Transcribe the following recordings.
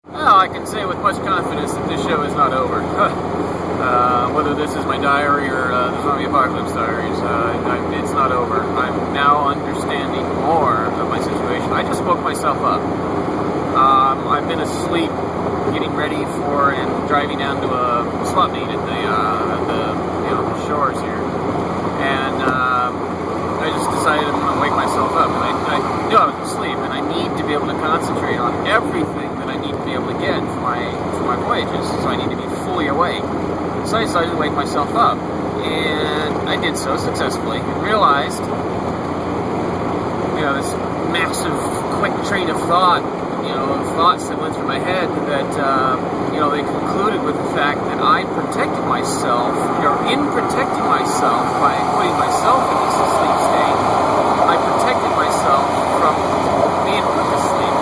Well, I can say with much confidence that this show is not over. Whether this is my diary or the Zombie Apocalypse Diaries, it's not over. I'm now understanding more of my situation. I just woke myself up. I've been asleep, getting ready for and driving down to a slot meet at the shores here, and I just decided I'm going to wake myself up. And I knew I was asleep, and I need to be able to concentrate on everything that I need to be able to get for my voyages. So I need to be fully awake. So I decided to wake myself up, and I did so successfully. And realized, this massive, quick train of thoughts that went through my head that, they concluded with the fact that I protected myself, or in protecting myself by putting myself in this sleep state, I protected myself from being put to sleep.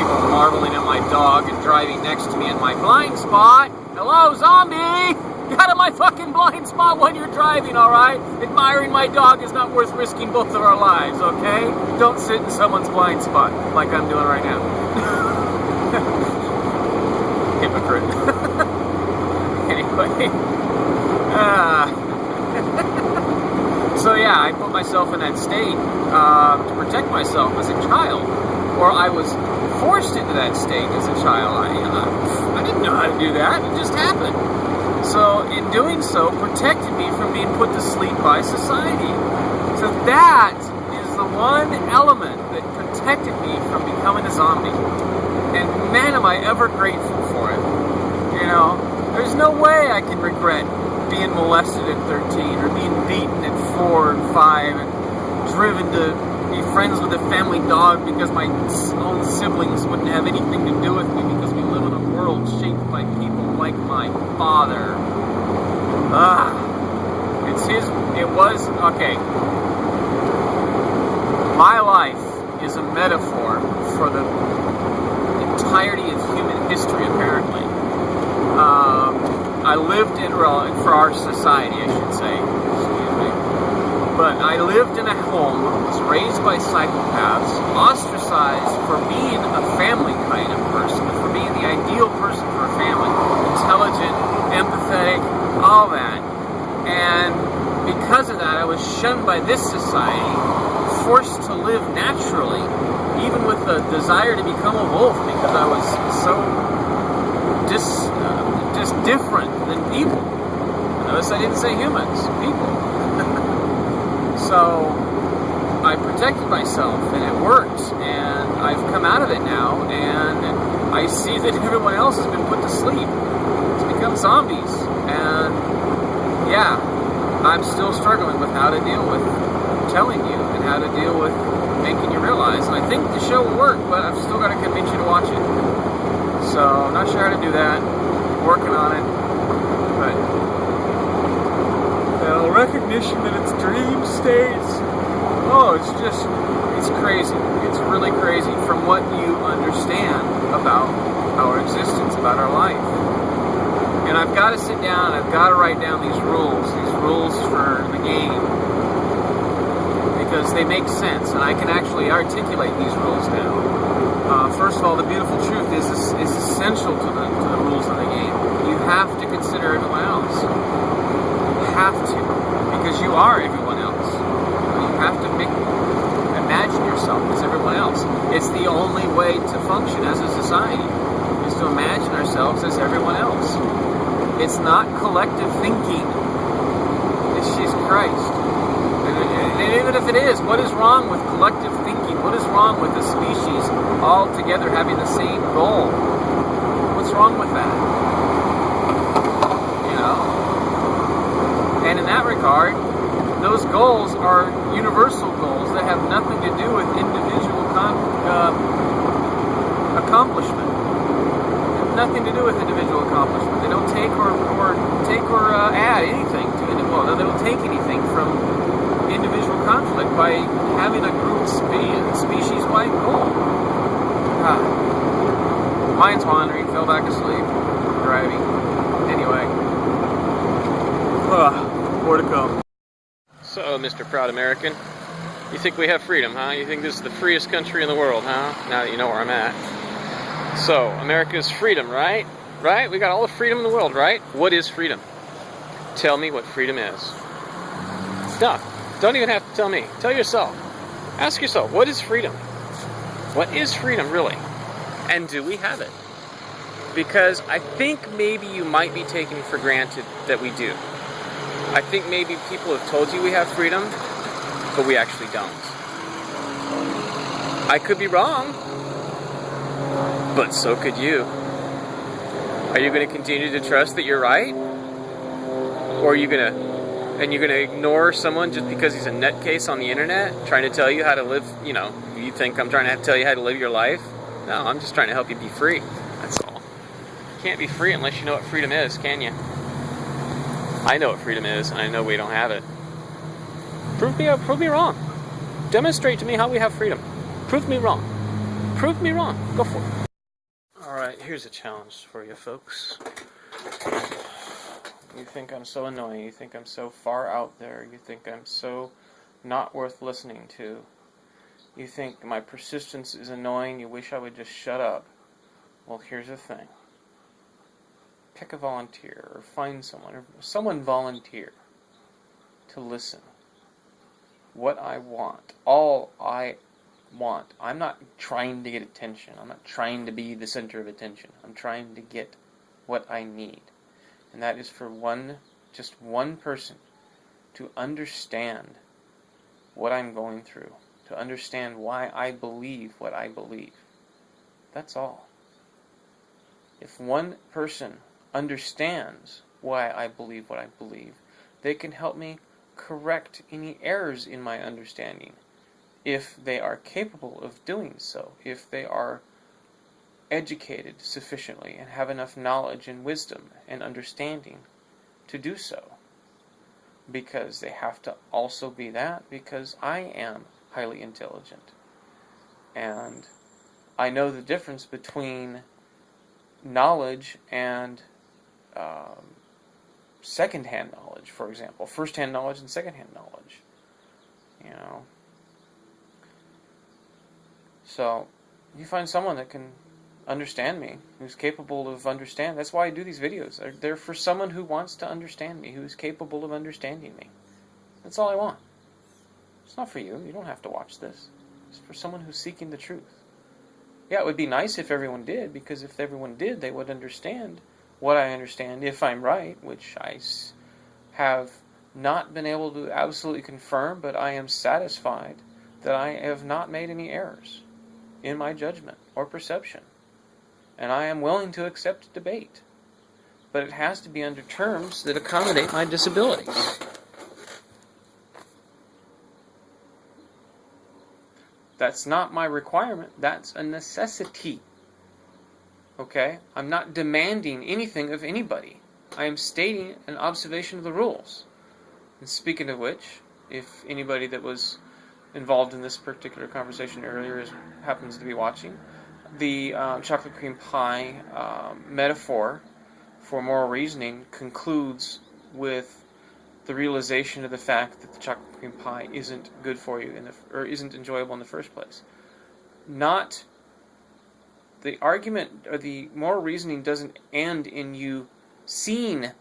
People marveling at my dog and driving next to me in my blind spot. Hello, zombie! Get out of my fucking blind spot when you're driving, alright? Admiring my dog is not worth risking both of our lives, okay? Don't sit in someone's blind spot like I'm doing right now. Hypocrite. Anyway. So yeah, I put myself in that state to protect myself as a child. Or I was forced into that state as a child. I didn't know how to do that. It just happened. So, in doing so, protected me from being put to sleep by society. So that is the one element that protected me from becoming a zombie. And man, am I ever grateful for it. There's no way I can regret being molested at 13, or being beaten at 4 and 5, and driven to be friends with a family dog because my own siblings wouldn't have anything to do with me because we live in a world shaped by people like my father. Okay. My life is a metaphor for the entirety of human history, apparently. I lived for our society, I should say. Excuse me. But I lived in a home, was raised by psychopaths, ostracized for being a family kind of person, for being the ideal person for a family, intelligent, empathetic, all that. And because of that, I was shunned by this society, forced to live naturally, even with a desire to become a wolf because I was so just different than people. Notice I didn't say humans, people. So I protected myself, and it worked, and I've come out of it now, and I see that everyone else has been put to sleep. It's become zombies, and yeah, I'm still struggling with how to deal with telling you and how to deal with making you realize. And I think the show will work, but I've still got to convince you to watch it. So I'm not sure how to do that. I'm working on it, but recognition that it's dream states. Oh, it's crazy. It's really crazy from what you understand about our existence, about our life. And I've got to sit down, I've got to write down these rules for the game, because they make sense, and I can actually articulate these rules now. First of all, the beautiful truth is essential to the rules of the game. You have to consider everyone else. You have to, because you are everyone else. You have to imagine yourself as everyone else. It's the only way to function as a society, is to imagine ourselves as everyone else. It's not collective thinking. It's Jesus Christ. And even if it is, what is wrong with collective thinking? What is wrong with the species all together having the same goal? What's wrong with that? And in that regard, those goals are universal goals that have nothing to do with individual accomplishment. They have nothing to do with individual accomplishment. They don't take or add anything to it. Well, they don't take anything from individual conflict by having a group species-wide goal. Mind's wandering, fell back asleep, driving. Anyway. More to come. So, Mr. Proud American, You think we have freedom, huh? You think this is the freest country in the world, huh? Now that you know where I'm at. So, America's freedom, right? Right? We got all the freedom in the world, right? What is freedom? Tell me what freedom is. No, don't even have to tell me. Tell yourself. Ask yourself, what is freedom? What is freedom, really? And do we have it? Because I think maybe you might be taking for granted that we do. I think maybe people have told you we have freedom, but we actually don't. I could be wrong, but so could you. Are you going to continue to trust that you're right? Or are you going to ignore someone just because he's a nutcase on the internet trying to tell you how to live, you think I'm trying to tell you how to live your life? No, I'm just trying to help you be free. That's all. You can't be free unless you know what freedom is, can you? I know what freedom is, and I know we don't have it. Prove me wrong. Demonstrate to me how we have freedom. Prove me wrong. Prove me wrong. Go for it. Alright, here's a challenge for you folks. You think I'm so annoying. You think I'm so far out there. You think I'm so not worth listening to. You think my persistence is annoying. You wish I would just shut up. Well, here's the thing. Pick a volunteer or find someone, or someone volunteer to listen. What I want, all I want. I'm not trying to get attention. I'm not trying to be the center of attention. I'm trying to get what I need. And that is for just one person to understand what I'm going through, to understand why I believe what I believe. That's all. If one person understands why I believe what I believe, they can help me correct any errors in my understanding, if they are capable of doing so, if they are educated sufficiently and have enough knowledge and wisdom and understanding to do so. Because they have to also be that, because I am highly intelligent. And I know the difference between knowledge and second-hand knowledge, for example. First-hand knowledge and second-hand knowledge. So, you find someone that can understand me, who's capable of understanding. That's why I do these videos. They're for someone who wants to understand me, who's capable of understanding me. That's all I want. It's not for you. You don't have to watch this. It's for someone who's seeking the truth. Yeah, it would be nice if everyone did, because if everyone did, they would understand what I understand, if I'm right, which I have not been able to absolutely confirm, but I am satisfied that I have not made any errors in my judgment or perception. And I am willing to accept debate. But it has to be under terms that accommodate my disabilities. That's not my requirement. That's a necessity. Okay? I'm not demanding anything of anybody. I am stating an observation of the rules. And speaking of which, if anybody that was involved in this particular conversation earlier happens to be watching, the chocolate cream pie metaphor for moral reasoning concludes with the realization of the fact that the chocolate cream pie isn't good for you or isn't enjoyable in the first place. Not the argument, or the moral reasoning doesn't end in you seeing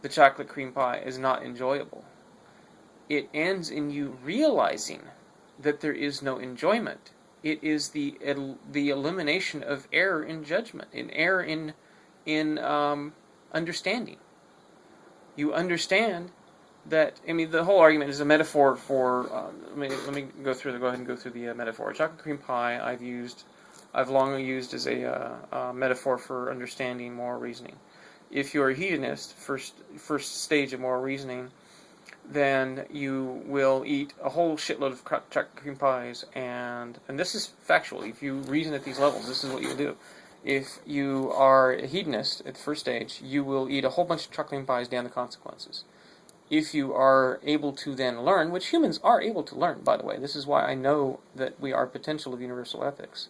the chocolate cream pie as not enjoyable. It ends in you realizing that there is no enjoyment. It is the elimination of error in judgment, in error in understanding. You understand that. I mean, the whole argument is a metaphor for. Let me go ahead and go through the metaphor. Chocolate cream pie I've long used as a metaphor for understanding moral reasoning. If you're a hedonist, first stage of moral reasoning, then you will eat a whole shitload of chocolate cream pies, and this is factual. If you reason at these levels, this is what you do. If you are a hedonist at the first stage, you will eat a whole bunch of chocolate cream pies, damn the consequences. If you are able to then learn, which humans are able to learn, by the way, this is why I know that we are potential of universal ethics.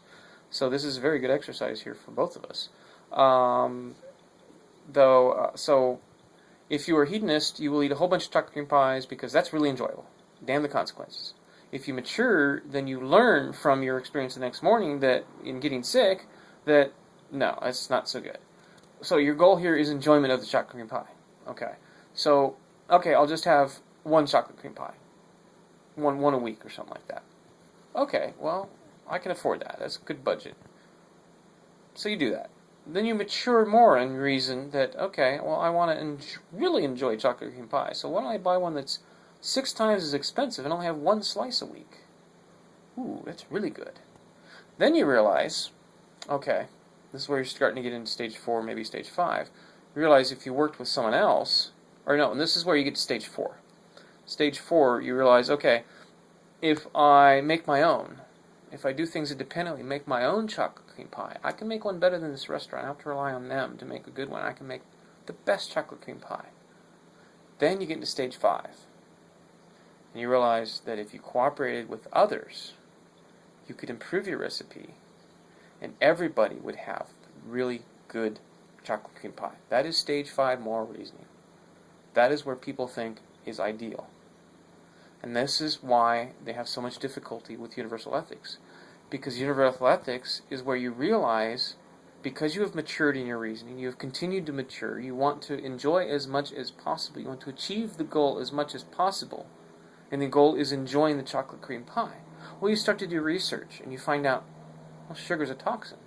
So this is a very good exercise here for both of us. So if you are a hedonist, you will eat a whole bunch of chocolate cream pies because that's really enjoyable. Damn the consequences. If you mature, then you learn from your experience the next morning that in getting sick, that no, that's not so good. So your goal here is enjoyment of the chocolate cream pie. Okay. So, okay, I'll just have one chocolate cream pie. One a week or something like that. Okay, well, I can afford that. That's a good budget. So you do that. Then you mature more and reason that, okay, well, I want to really enjoy chocolate cream pie. So why don't I buy one that's 6 times as expensive and only have 1 slice a week? Ooh, that's really good. Then you realize, okay, this is where you're starting to get into stage 4, maybe stage 5. You realize if you worked with someone else, or no, and this is where you get to stage 4. Stage 4, you realize, okay, if I make my own, if I do things independently, make my own chocolate cream pie, I can make one better than this restaurant. I don't have to rely on them to make a good one. I can make the best chocolate cream pie. Then you get into stage 5. And you realize that if you cooperated with others, you could improve your recipe, and everybody would have really good chocolate cream pie. That is stage 5 moral reasoning. That is where people think is ideal. And this is why they have so much difficulty with universal ethics. Because universal ethics is where you realize, because you have matured in your reasoning, you have continued to mature, you want to enjoy as much as possible, you want to achieve the goal as much as possible, and the goal is enjoying the chocolate cream pie. Well, you start to do research, and you find out, well, sugar's a toxin,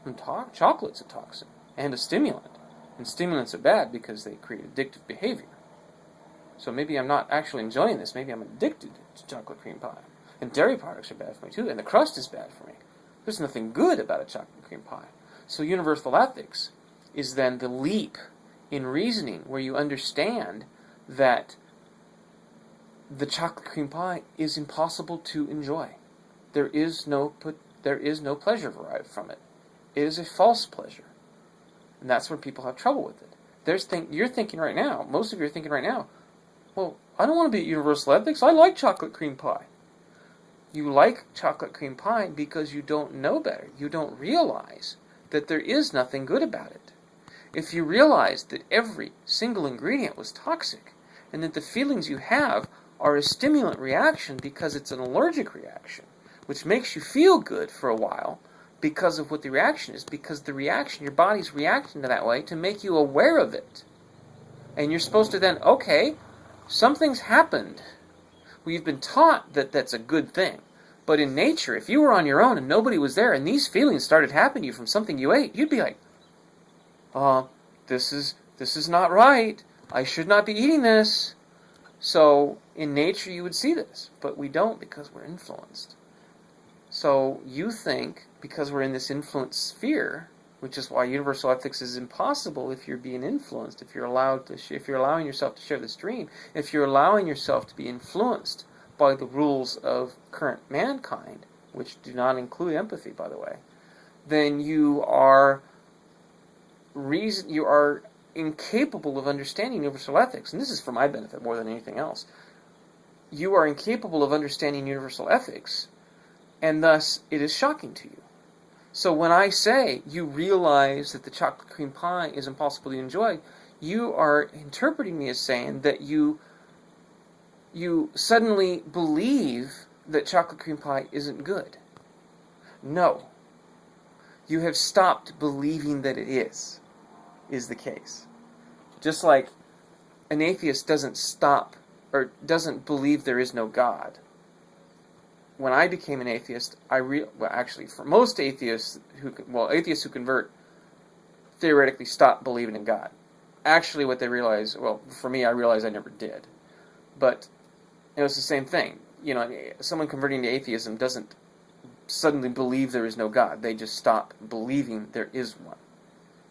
and chocolate's a toxin, and a stimulant. And stimulants are bad because they create addictive behavior. So maybe I'm not actually enjoying this. Maybe I'm addicted to chocolate cream pie. And dairy products are bad for me too. And the crust is bad for me. There's nothing good about a chocolate cream pie. So universal ethics is then the leap in reasoning where you understand that the chocolate cream pie is impossible to enjoy. There is no pleasure derived from it. It is a false pleasure. And that's where people have trouble with it. You're thinking right now, most of you are thinking right now, well, I don't want to be at universal ethics. I like chocolate cream pie. You like chocolate cream pie because you don't know better. You don't realize that there is nothing good about it. If you realized that every single ingredient was toxic and that the feelings you have are a stimulant reaction because it's an allergic reaction, which makes you feel good for a while because of what the reaction is, because the reaction, your body's reacting to that way to make you aware of it. And you're supposed to then, okay, something's happened. We've been taught that that's a good thing. But in nature, if you were on your own and nobody was there and these feelings started happening to you from something you ate, you'd be like, this is not right. I should not be eating this. So in nature you would see this, but we don't because we're influenced. So you think, because we're in this influence sphere, which is why universal ethics is impossible if you're being influenced, if you're allowing yourself to share this dream, if you're allowing yourself to be influenced by the rules of current mankind, which do not include empathy, by the way, then you are incapable of understanding universal ethics. And this is for my benefit more than anything else. You are incapable of understanding universal ethics, and thus it is shocking to you. So when I say you realize that the chocolate cream pie is impossible to enjoy, you are interpreting me as saying that you suddenly believe that chocolate cream pie isn't good. No. You have stopped believing that it is the case. Just like an atheist doesn't believe there is no God. When I became an atheist, actually, for most atheists who convert, theoretically stop believing in God. Actually, what they realize, well, for me, I realized I never did. But it was the same thing. You know, someone converting to atheism doesn't suddenly believe there is no God. They just stop believing there is one.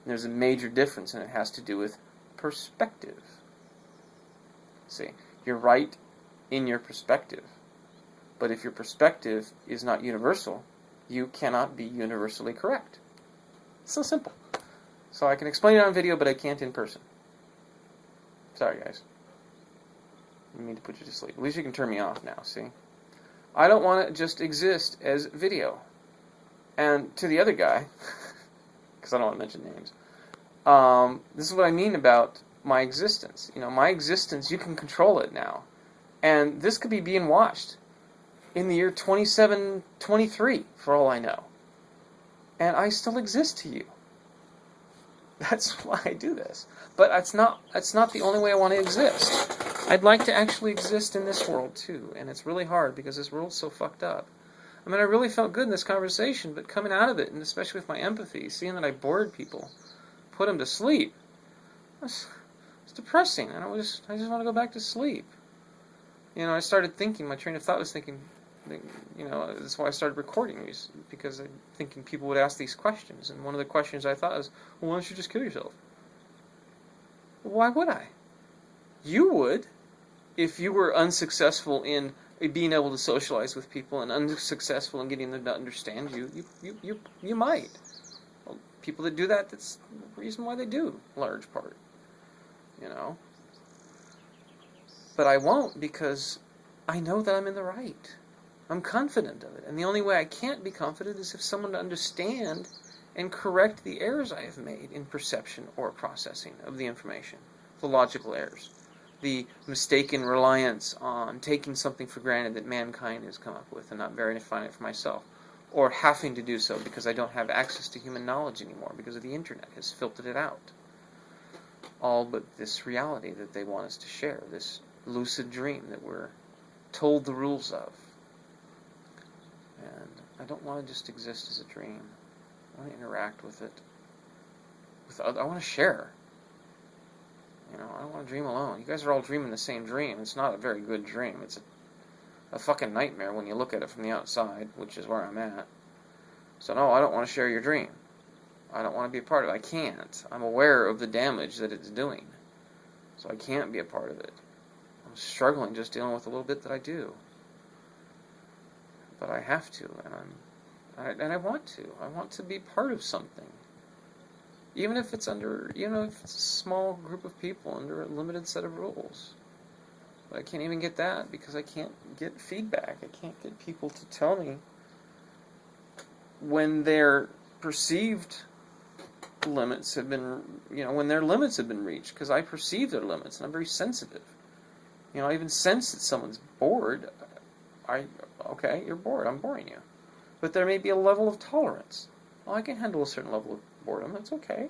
And there's a major difference, and it has to do with perspective. See, you're right in your perspective. But if your perspective is not universal, you cannot be universally correct. It's so simple. So I can explain it on video, but I can't in person. Sorry, guys. I mean to put you to sleep. At least you can turn me off now, see? I don't want to just exist as video. And to the other guy, because I don't want to mention names, this is what I mean about my existence. You know, my existence, you can control it now. And this could be being watched in the year 2723, for all I know. And I still exist to you. That's why I do this. But that's not the only way I want to exist. I'd like to actually exist in this world too, and it's really hard because this world's so fucked up. I mean, I really felt good in this conversation, but coming out of it, and especially with my empathy, seeing that I bored people, put them to sleep, it's depressing. And I just want to go back to sleep. You know, I started thinking, my train of thought was thinking, you know, that's why I started recording these, because I'm thinking people would ask these questions. And one of the questions I thought was, well, why don't you just kill yourself? Why would I? You would, if you were unsuccessful in being able to socialize with people and unsuccessful in getting them to understand you. You might. Well, people that do that, that's the reason why they do, large part. You know? But I won't, because I know that I'm in the right. I'm confident of it. And the only way I can't be confident is if someone to understand and correct the errors I have made in perception or processing of the information. The logical errors. The mistaken reliance on taking something for granted that mankind has come up with and not verifying it for myself. Or having to do so because I don't have access to human knowledge anymore because of the internet has filtered it out. All but this reality that they want us to share. This lucid dream that we're told the rules of. And I don't want to just exist as a dream. I want to interact with it. I want to share. You know, I don't want to dream alone. You guys are all dreaming the same dream. It's not a very good dream. It's a fucking nightmare when you look at it from the outside, which is where I'm at. So no, I don't want to share your dream. I don't want to be a part of it. I can't. I'm aware of the damage that it's doing. So I can't be a part of it. I'm struggling just dealing with a little bit that I do. But I have to, and I want to. I want to be part of something. Even if it's if it's a small group of people under a limited set of rules. But I can't even get that because I can't get feedback. I can't get people to tell me when their perceived limits have been, when their limits have been reached, because I perceive their limits, and I'm very sensitive. I even sense that someone's bored. Okay, you're bored, I'm boring you. But there may be a level of tolerance. Well, I can handle a certain level of boredom, that's okay.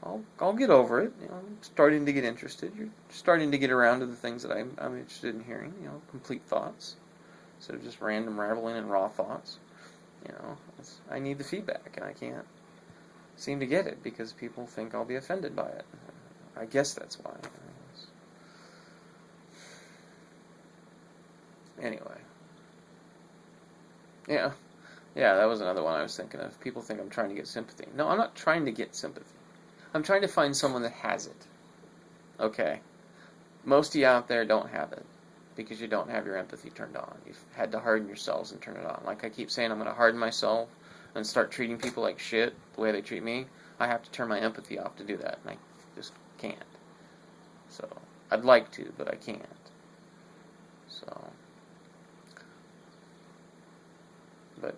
I'll get over it. I'm starting to get interested. You're starting to get around to the things that I'm interested in hearing, complete thoughts. Instead of just random rambling and raw thoughts. I need the feedback, and I can't seem to get it because people think I'll be offended by it. I guess that's why. Anyway. Yeah, that was another one I was thinking of. People think I'm trying to get sympathy. No, I'm not trying to get sympathy. I'm trying to find someone that has it. Okay? Most of you out there don't have it because you don't have your empathy turned on. You've had to harden yourselves and turn it on. Like I keep saying, I'm going to harden myself and start treating people like shit the way they treat me. I have to turn my empathy off to do that, and I just can't. So, I'd like to, but I can't. So, but,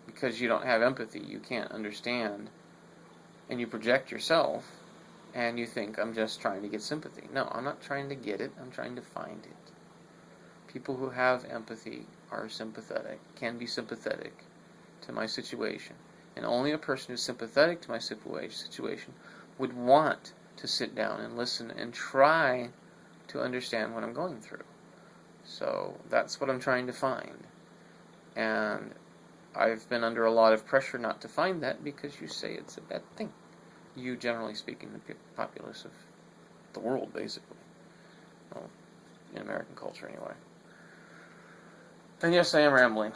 because you don't have empathy, you can't understand, and you project yourself, and you think, I'm just trying to get sympathy. No, I'm not trying to get it, I'm trying to find it. People who have empathy are sympathetic, can be sympathetic to my situation. And only a person who's sympathetic to my situation would want to sit down and listen and try to understand what I'm going through. So that's what I'm trying to find. And I've been under a lot of pressure not to find that because you say it's a bad thing. You, generally speaking, the populace of the world, basically. Well, in American culture, anyway. And yes, I am rambling.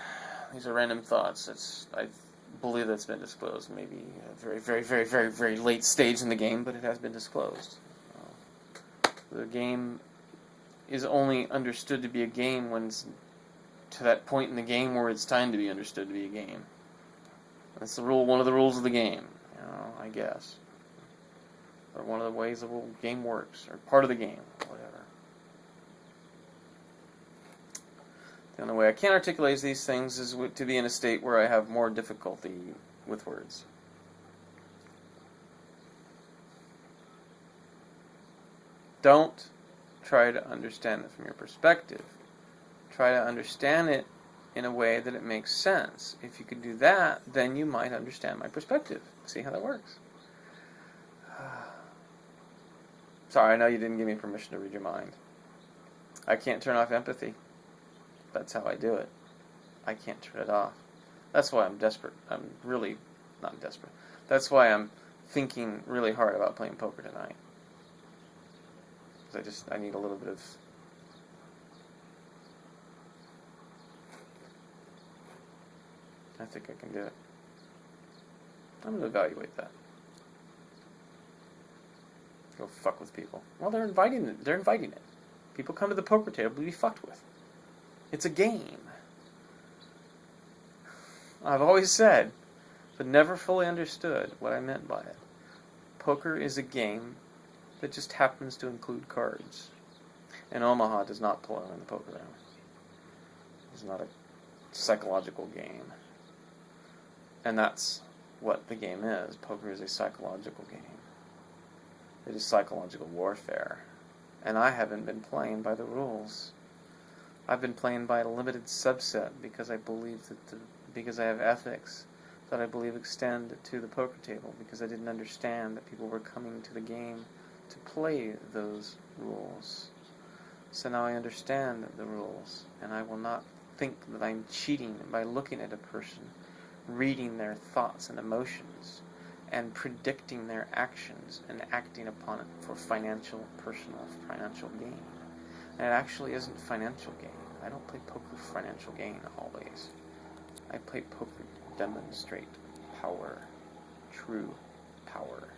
These are random thoughts. I believe that's been disclosed. Maybe a very, very, very, very, very late stage in the game, but it has been disclosed. The game is only understood to be a game when it's to that point in the game where it's time to be understood to be a game. That's the rule. One of the rules of the game, I guess, or one of the ways the game works, or part of the game, whatever. The only way I can articulate these things is to be in a state where I have more difficulty with words. Don't try to understand it from your perspective. Try to understand it in a way that it makes sense. If you could do that, then you might understand my perspective. See how that works? Sorry, I know you didn't give me permission to read your mind. I can't turn off empathy. That's how I do it. I can't turn it off. That's why I'm desperate. I'm really not desperate. That's why I'm thinking really hard about playing poker tonight. Because I need a little bit of... I think I can do it. I'm going to evaluate that. Go fuck with people. Well, they're inviting it. They're inviting it. People come to the poker table to be fucked with. It's a game. I've always said, but never fully understood what I meant by it. Poker is a game that just happens to include cards. And Omaha does not play in the poker room. It's not a psychological game. And that's what the game is. Poker is a psychological game. It is psychological warfare. And I haven't been playing by the rules. I've been playing by a limited subset because I believe because I have ethics that I believe extend to the poker table, because I didn't understand that people were coming to the game to play those rules. So now I understand the rules, and I will not think that I'm cheating by looking at a person, reading their thoughts and emotions, and predicting their actions and acting upon it for personal financial gain. And it actually isn't financial gain. I don't play poker for financial gain always. I play poker to demonstrate power, true power.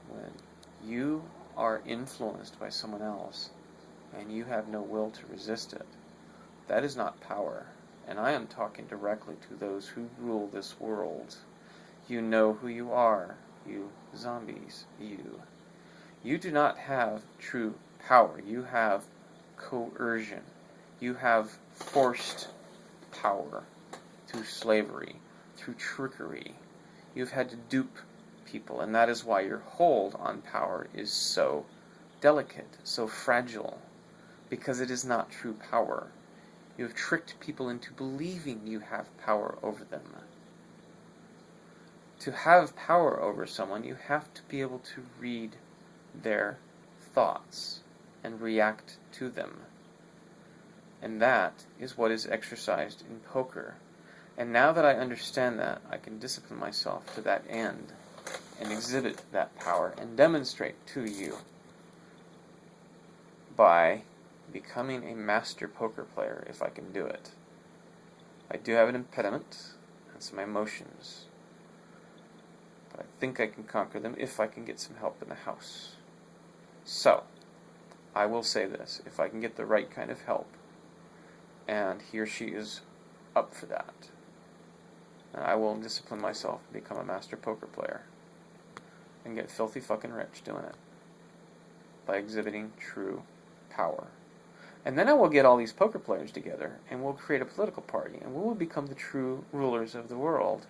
When you are influenced by someone else and you have no will to resist it, that is not power. And I am talking directly to those who rule this world. You know who you are, you zombies, you. You do not have true power. You have coercion. You have forced power through slavery, through trickery. You've had to dupe people, and that is why your hold on power is so delicate, so fragile, because it is not true power. You have tricked people into believing you have power over them. To have power over someone, you have to be able to read their thoughts and react to them. And that is what is exercised in poker. And now that I understand that, I can discipline myself to that end and exhibit that power and demonstrate to you by becoming a master poker player if I can do it. I do have an impediment and some emotions, but I think I can conquer them if I can get some help in the house. So, I will say this, if I can get the right kind of help, and he or she is up for that, then I will discipline myself and become a master poker player and get filthy fucking rich doing it by exhibiting true power. And then I will get all these poker players together and we'll create a political party and we will become the true rulers of the world.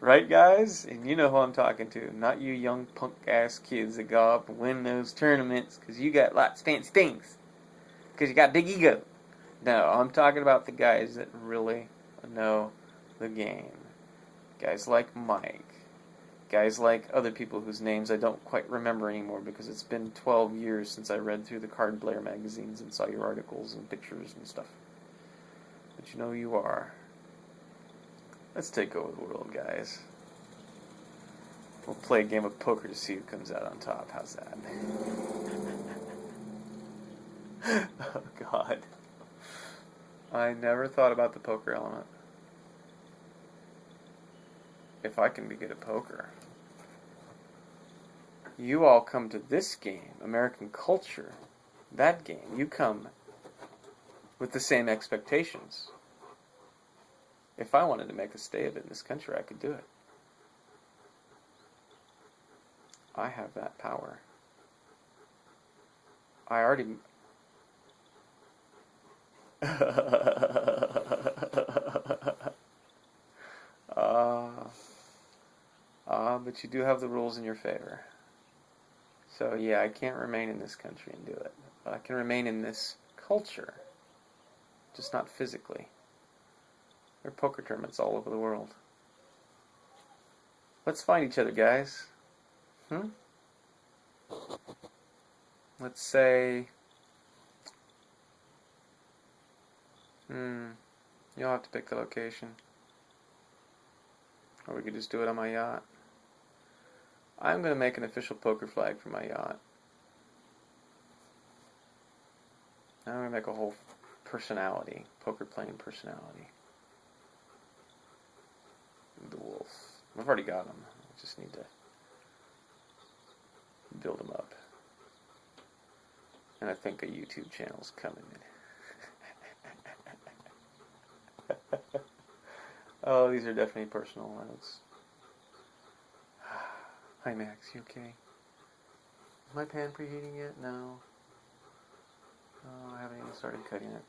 Right, guys? And you know who I'm talking to. Not you young punk-ass kids that go up and win those tournaments because you got lots of fancy things. Because you got big ego. No, I'm talking about the guys that really know the game. Guys like Mike. Guys like other people whose names I don't quite remember anymore because it's been 12 years since I read through the Card Player magazines and saw your articles and pictures and stuff. But you know who you are. Let's take over the world, guys. We'll play a game of poker to see who comes out on top. How's that? Oh, God. I never thought about the poker element. If I can be good at poker. You all come to this game, American culture, that game. You come with the same expectations. If I wanted to make a stay of it in this country, I could do it. I have that power. I already... but you do have the rules in your favor. So yeah, I can't remain in this country and do it. But I can remain in this culture, just not physically. There are poker tournaments all over the world. Let's find each other, guys. Hmm? Let's say... You'll have to pick the location. Or we could just do it on my yacht. I'm going to make an official poker flag for my yacht. I'm going to make a whole personality, poker playing personality. The wolf. I've already got him. I just need to build him up. And I think a YouTube channel's coming. Oh, these are definitely personal ones. Hi Max, you okay? Is my pan preheating yet? No. Oh, I haven't even started cutting it.